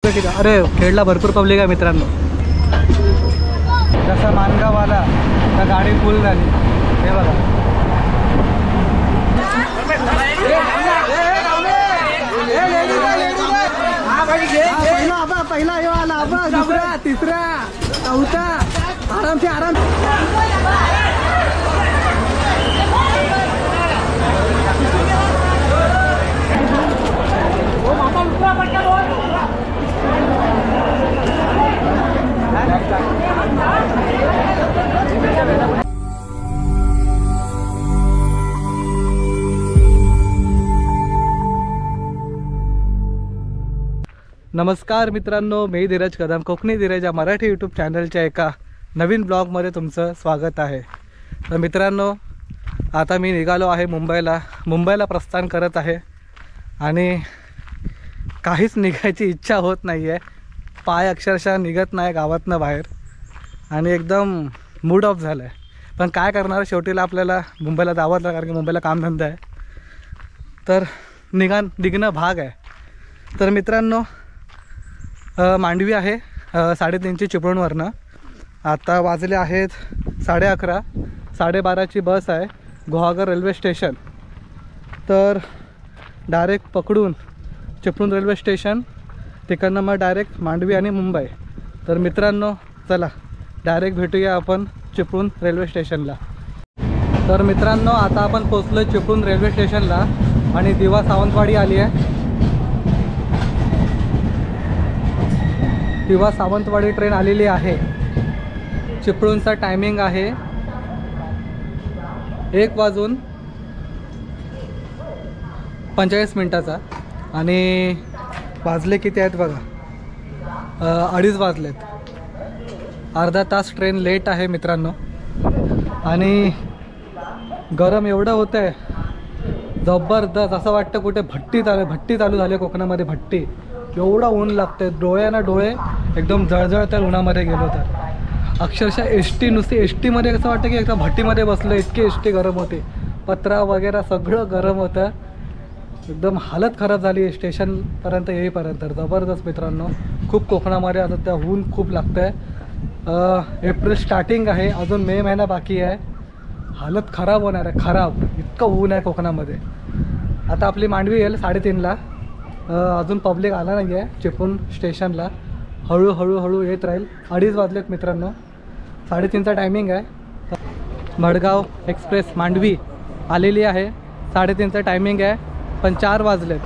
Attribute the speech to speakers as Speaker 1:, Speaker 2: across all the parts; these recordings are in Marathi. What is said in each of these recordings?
Speaker 1: बघतोय की अरे खेडला भरपूर पब्लिक आहे मित्रांनो। जसा मानगाव आला तर गाडी फुल झाली, हे बघा। पहिला हे आला, दुसरा, तिसरा, चौथा, आराम से आराम। नमस्कार मित्रांनो, मी धीरज कदम, कोकणी धीरज या मराठी यूट्यूब चॅनलच्या एका नवीन ब्लॉगमध्ये तुमचं स्वागत आहे। तर मित्रांनो, आता मी निघालो आहे मुंबईला प्रस्थान करत आहे आणि काहीच निघायची इच्छा होत नाही आहे। पाय अक्षरशः निघत नाही गावातनं बाहेर आणि एकदम मूड ऑफ झालं आहे। पण काय करणार, शेवटीला आपल्याला मुंबईला जावंच लागणार, कारण की मुंबईला कामधंदा आहे, तर निघणं भाग आहे। तर मित्रांनो, मांडवी आहे 3:30ची चिपळूणवरनं। आता वाजले आहेत 11:30, 12:30ची बस आहे गुहागर रेल्वे स्टेशन। तर डायरेक्ट पकडून चिपळूण रेल्वे स्टेशन, तिकडनं मग डायरेक्ट मांडवी आणि मुंबई। तर मित्रांनो चला डायरेक्ट भेटूया आपण चिपळूण रेल्वे स्टेशनला। तर मित्रांनो, आता आपण पोचलो चिपळूण रेल्वे स्टेशनला आणि दिवा सावंतवाडी आली आहे। दिवा सावंतवाडी ट्रेन आलेली आहे। चिपळूणचा टायमिंग आहे 1:45 आणि वाजले किती आहेत बघा, 2:30 वाजलेत। अर्धा तास ट्रेन लेट आहे मित्रांनो। आणि गरम एवढं होतं आहे जबरदस्त, असं वाटतं कुठे भट्टी चालू झाली कोकणामध्ये, भट्टी। एवढा ऊन लागते, डोळ्याना डोळे एकदम जळजळत्या उन्हामध्ये गेलो तर अक्षरशः नुसती एस टीमध्ये कसं वाटतं की एकदा भट्टीमध्ये बसलं, इतकी एस टी गरम होते, पत्रा वगैरे सगळं गरम होतं, एकदम हालत खराब झाली स्टेशनपर्यंत येईपर्यंत। जबरदस्त मित्रांनो, खूप कोकणामध्ये आता त्या ऊन खूप लागतं आहे। एप्रिल स्टार्टिंग आहे, अजून मे महिना बाकी आहे, हालत खराब होणार आहे, खराब इतकं ऊन आहे कोकणामध्ये। आता आपली मांडवी येईल 3:30ला, अजून पब्लिक आला नाही आहे चिपळूण स्टेशनला, हळूहळू येत राहील। 2:30 वाजलेत मित्रांनो, 3:30चा टायमिंग आहे। मडगाव एक्सप्रेस मांडवी आलेली आहे, 3:30चा टायमिंग आहे, पण 4 वाजलेत।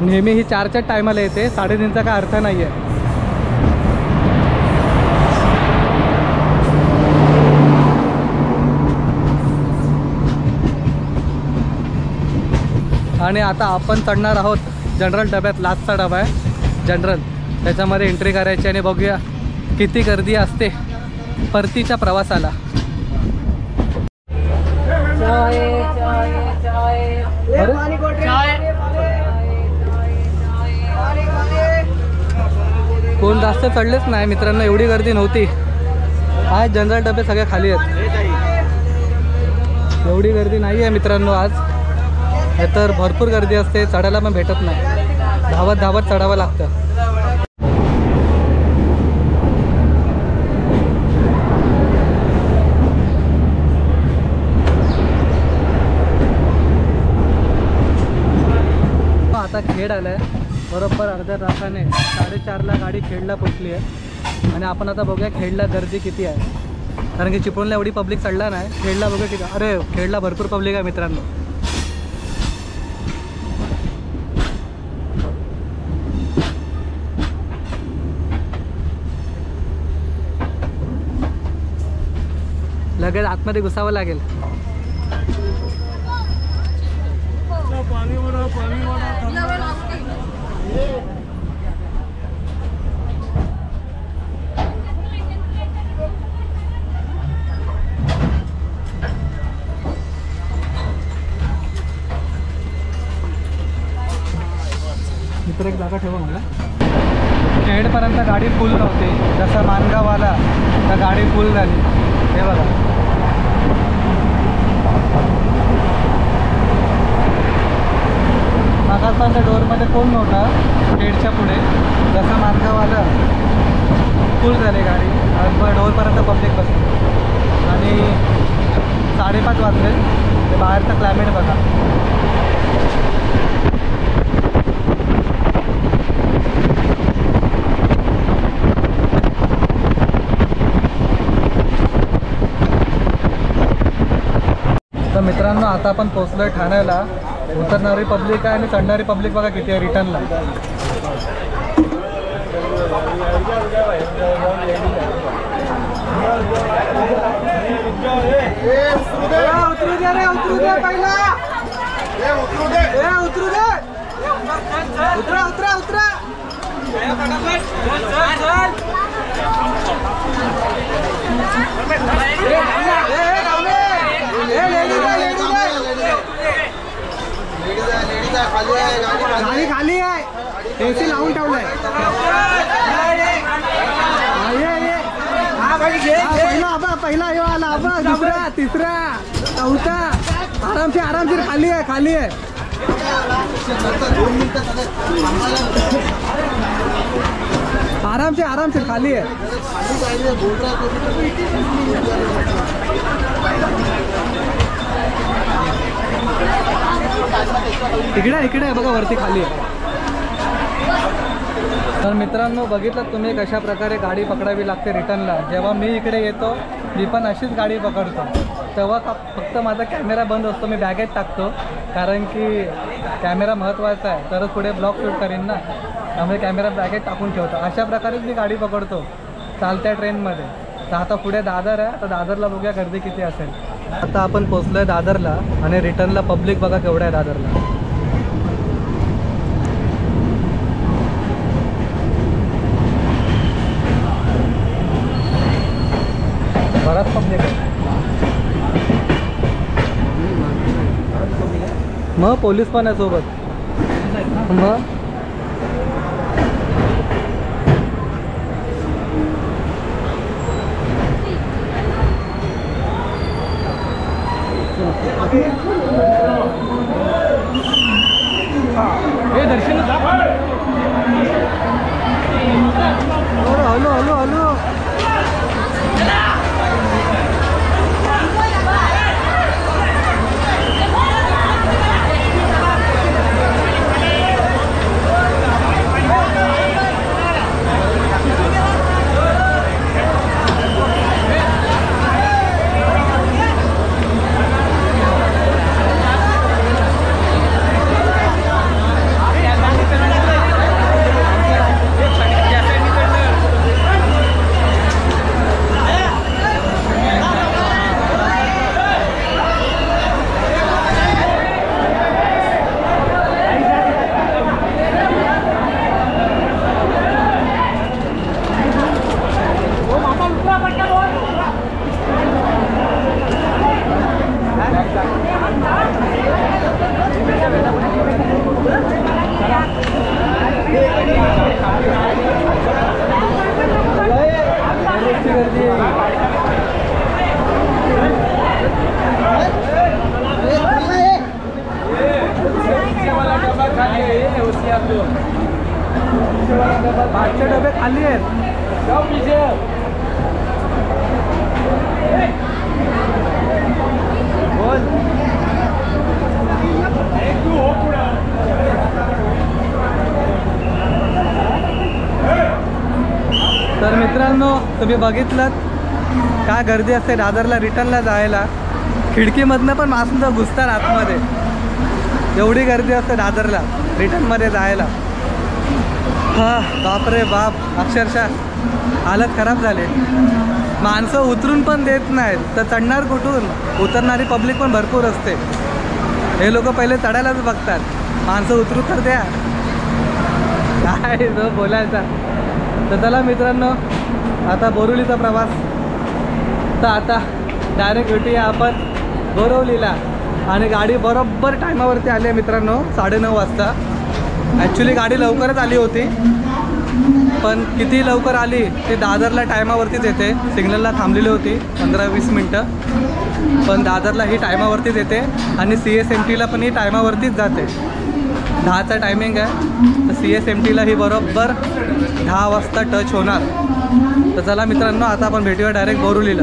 Speaker 1: नेहमी ही 4च्या टायमाला येते, 3:30चा काय अर्थ नाही आहे। आणि आता आपण चढणार आहोत जनरल डब्यात, लास्टचा डबा आहे जनरल, त्याच्यामध्ये एंट्री करायची आणि बघूया किती गर्दी असते परतीच्या प्रवासाला। कोण जास्त चढलेच नाही मित्रांनो, एवढी गर्दी नव्हती आज। जनरल डबे सगळे खाली आहेत, एवढी गर्दी नाही आहे मित्रांनो आज, तर भरपूर गर्दी असते, चढायला पण भेटत नाही, धावत चढावं लागतं। आता खेड आलं आहे, बरोबर अर्ध्या तासाने 4:30ला गाडी खेडला पोचली आहे। आणि आपण आता बघूया खेडला गर्दी किती आहे, कारण की चिपळूणला एवढी पब्लिक चढला नाही, खेडला बघूया किती। अरे खेडला भरपूर पब्लिक आहे मित्रांनो। लगेच आतमध्ये घुसावं लागेल। इतर एक जागा ठेवा मला। खेडपर्यंत गाडी फुल नव्हती, जसं मानगाव आला तर गाडी फुल झाली, हे बघा। मगासपर्यंत डोअरमध्ये कोण नव्हता गेटच्या पुढे, जसा मार्गाव आला फुल झाली गाडी, डोअरपर्यंत पब्लिक बसली आणि 5:30 वाजले. ते बाहेरचं क्लायमेट बघा. तर मित्रांनो आता आपण पोहोचलोय ठाण्याला. उतरणारी पब्लिक आहे आणि चढणारी पब्लिक बघा किती आहे रिटर्नला. उतरू दे रे, उतरू दे पहिला, उतरू दे, उतरू दे, उतरा उतरा उतरा. गाडी खाली आहे, एसी लावून ठेवलाय. पहिला यो आला, दुसरा, तिसरा, चौथा. आरामशीर खाली आहे, खाली आहे. आरामशीर खाली आहे. इकडे बघा वरती खाली आहे. तर मित्रांनो बघितलं तुम्ही कशा प्रकारे गाडी पकडावी लागते रिटर्नला. जेव्हा मी इकडे येतो मी पण अशीच गाडी पकडतो. तेव्हा फक्त माझा कॅमेरा बंद असतो, मी बॅगेत टाकतो, कारण की कॅमेरा महत्त्वाचा आहे, तरच पुढे ब्लॉग शूट करीन ना. त्यामुळे कॅमेरा बॅगेत टाकून ठेवतो. अशा प्रकारेच मी गाडी पकडतो चालत्या ट्रेनमध्ये. तर आता पुढे दादर आहे, तर दादरला बघूया गर्दी किती असेल. आता आपण पोचलो आहे दादरला आणि रिटर्नला पब्लिक बघा केवढं आहे दादरला. बराच पब्लिक आहे. मग पोलीस पण आहे सोबत. मग हे दर्शन हॅलो हॅलो हॅलो. पाचशे डबे खाली आहेत. तर मित्रांनो तुम्ही बघितलं काय गर्दी असते दादरला रिटर्नला जायला. खिडकीमधनं पण माणसं घुसतात आतमध्ये, एवढी गर्दी असते दादरला रिटर्नमध्ये जायला. हा बापरे बाप, अक्षरशः हालत खराब झाली. माणसं उतरून पण देत नाहीत, तर चढणार कुठून. उतरणारी पब्लिक पण भरपूर असते. हे लोक पहिले चढायलाच बघतात, माणसं उतरू तर द्या. काय जो बोलायचा. तर चला मित्रांनो आता बोरिवलीचा प्रवास. तर आता डायरेक्ट भेटूया आपण बोरिवलीला. आणि गाडी बरोबर टायमावरती आली आहे मित्रांनो, 9:30 वाजता. ॲक्च्युली गाडी लवकरच आली होती, पण किती लवकर आली ती दादरला टायमावरतीच येते. सिग्नलला थांबलेली होती 15-20 मिनटं, पण दादरला ही टायमावरतीच येते आणि CSMTला पण ही टायमावरतीच जाते. 10चा टायमिंग आहे, तर CSMTला ही बरोबर 10 वाजता टच होणार. तर चला मित्रांनो, आता आपण भेटूया डायरेक्ट बोरिवलीला.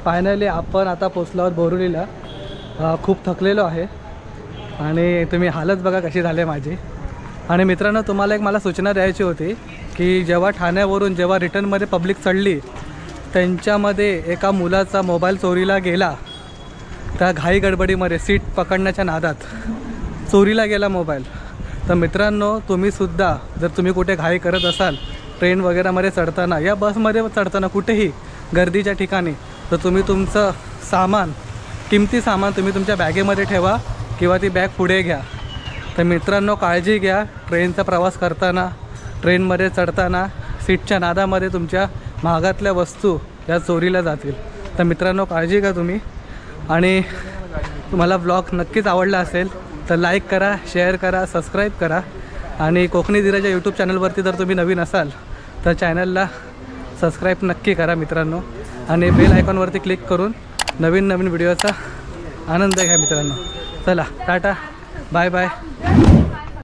Speaker 1: फायनली आपण आता पोचलो आहोत बोरिवलीला. खूप थकलेलो आहे आणि तुम्ही हालत बघा कशी झाली माझी. आणि मित्रांनो, तुम्हाला एक मला सूचना द्यायची होती की जेव्हा ठाण्यावरून जेव्हा रिटर्नमध्ये पब्लिक चढली, त्यांच्यामध्ये एका मुलाचा मोबाईल चोरीला गेला. त्या घाई गडबडीमध्ये सीट पकडण्याच्या नादात चोरीला गेला मोबाईल. तर मित्रांनो, तुम्हीसुद्धा जर तुम्ही कुठे घाई करत असाल, ट्रेन वगैरेमध्ये चढताना या बसमध्ये चढताना कुठेही गर्दीच्या ठिकाणी, तर तुम्ही तुमचं सामान, किमती सामान तुम्ही तुमच्या बॅगेमध्ये ठेवा किंवा ती बॅग पुढे घ्या. तर मित्रांनो, काळजी घ्या. ट्रेनचा प्रवास करताना, ट्रेनमध्ये चढताना सीटच्या नादामध्ये तुमच्या महागातल्या वस्तू या चोरीला जातील. तर मित्रांनो, काळजी घ्या तुम्ही. आणि तुम्हाला ब्लॉग नक्कीच आवडला असेल तर लाईक करा, शेअर करा, सबस्क्राईब करा. आणि कोकणी धीराच्या यूट्यूब चॅनलवरती जर तुम्ही नवीन असाल तर चॅनलला सबस्क्राईब नक्की करा मित्रांनो. आणि बेल आयकॉनवरती क्लिक करून नवीन व्हिडिओचा आनंद घ्या मित्रांनो. चला, टाटा, बाय बाय.